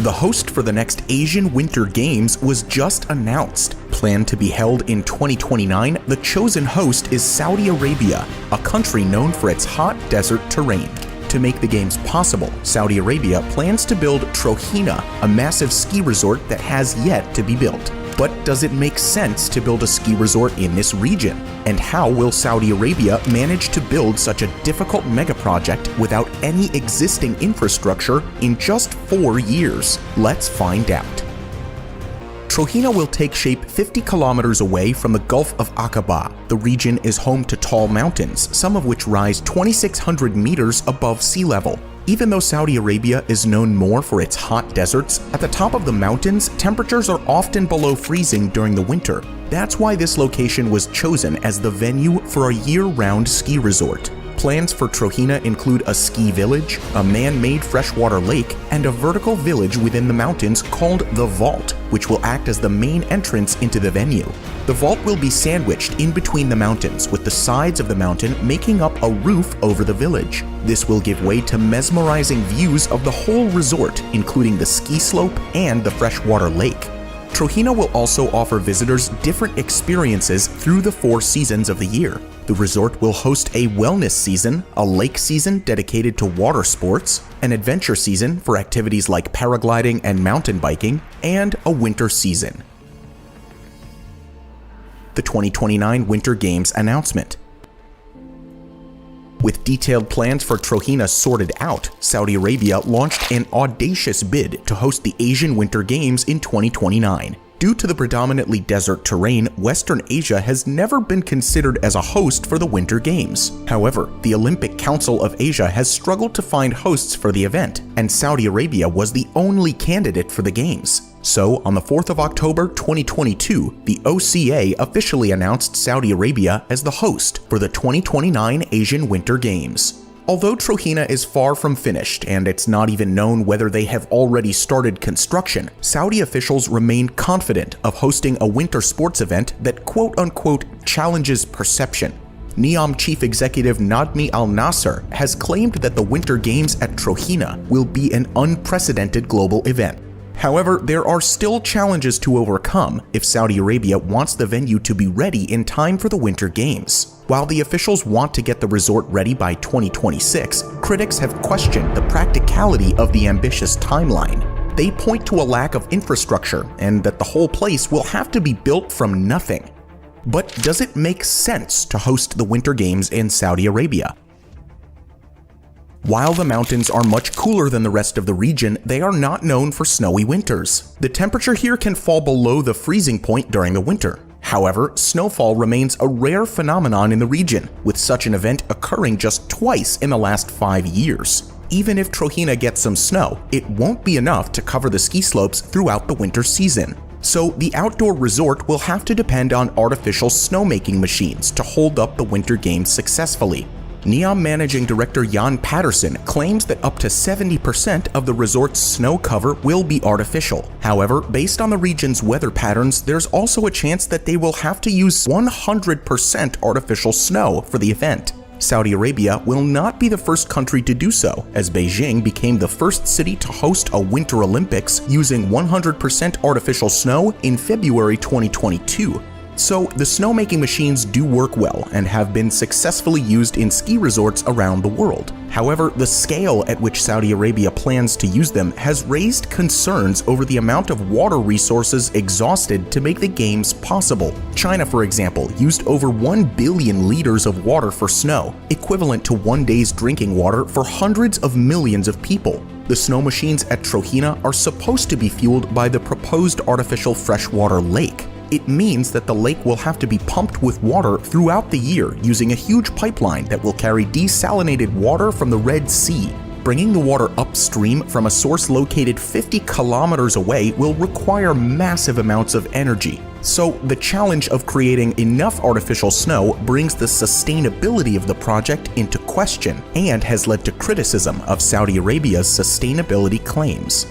The host for the next Asian Winter Games was just announced. Planned to be held in 2029, the chosen host is Saudi Arabia, a country known for its hot desert terrain. To make the games possible, Saudi Arabia plans to build Trojena, a massive ski resort that has yet to be built. But does it make sense to build a ski resort in this region? And how will Saudi Arabia manage to build such a difficult mega project without any existing infrastructure in just 4 years? Let's find out. Trojena will take shape 50 kilometers away from the Gulf of Aqaba. The region is home to tall mountains, some of which rise 2,600 meters above sea level. Even though Saudi Arabia is known more for its hot deserts, at the top of the mountains, temperatures are often below freezing during the winter. That's why this location was chosen as the venue for a year-round ski resort. Plans for Trojena include a ski village, a man-made freshwater lake, and a vertical village within the mountains called the Vault, which will act as the main entrance into the venue. The vault will be sandwiched in between the mountains, with the sides of the mountain making up a roof over the village. This will give way to mesmerizing views of the whole resort, including the ski slope and the freshwater lake. Trojena will also offer visitors different experiences through the 4 seasons of the year. The resort will host a wellness season, a lake season dedicated to water sports, an adventure season for activities like paragliding and mountain biking, and a winter season. The 2029 Winter Games announcement. With detailed plans for Trojena sorted out, Saudi Arabia launched an audacious bid to host the Asian Winter Games in 2029. Due to the predominantly desert terrain, Western Asia has never been considered as a host for the Winter Games. However, the Olympic Council of Asia has struggled to find hosts for the event, and Saudi Arabia was the only candidate for the Games. So, on the 4th of October 2022, the OCA officially announced Saudi Arabia as the host for the 2029 Asian Winter Games. Although Trojena is far from finished and it's not even known whether they have already started construction, Saudi officials remain confident of hosting a winter sports event that quote-unquote challenges perception. NEOM Chief Executive Nadmi Al-Nasser has claimed that the Winter Games at Trojena will be an unprecedented global event. However, there are still challenges to overcome if Saudi Arabia wants the venue to be ready in time for the Winter Games. While the officials want to get the resort ready by 2026, critics have questioned the practicality of the ambitious timeline. They point to a lack of infrastructure and that the whole place will have to be built from nothing. But does it make sense to host the Winter Games in Saudi Arabia? While the mountains are much cooler than the rest of the region, they are not known for snowy winters. The temperature here can fall below the freezing point during the winter. However, snowfall remains a rare phenomenon in the region, with such an event occurring just twice in the last 5 years. Even if Trojena gets some snow, it won't be enough to cover the ski slopes throughout the winter season. So the outdoor resort will have to depend on artificial snowmaking machines to hold up the Winter Games successfully. NEOM Managing Director Jan Patterson claims that up to 70% of the resort's snow cover will be artificial. However, based on the region's weather patterns, there's also a chance that they will have to use 100% artificial snow for the event. Saudi Arabia will not be the first country to do so, as Beijing became the first city to host a Winter Olympics using 100% artificial snow in February 2022. So the snowmaking machines do work well and have been successfully used in ski resorts around the world. However, the scale at which Saudi Arabia plans to use them has raised concerns over the amount of water resources exhausted to make the games possible. China, for example, used over 1 billion liters of water for snow, equivalent to 1 day's drinking water for hundreds of millions of people. The snow machines at Trojena are supposed to be fueled by the proposed artificial freshwater lake. It means that the lake will have to be pumped with water throughout the year using a huge pipeline that will carry desalinated water from the Red Sea. Bringing the water upstream from a source located 50 kilometers away will require massive amounts of energy. So the challenge of creating enough artificial snow brings the sustainability of the project into question and has led to criticism of Saudi Arabia's sustainability claims.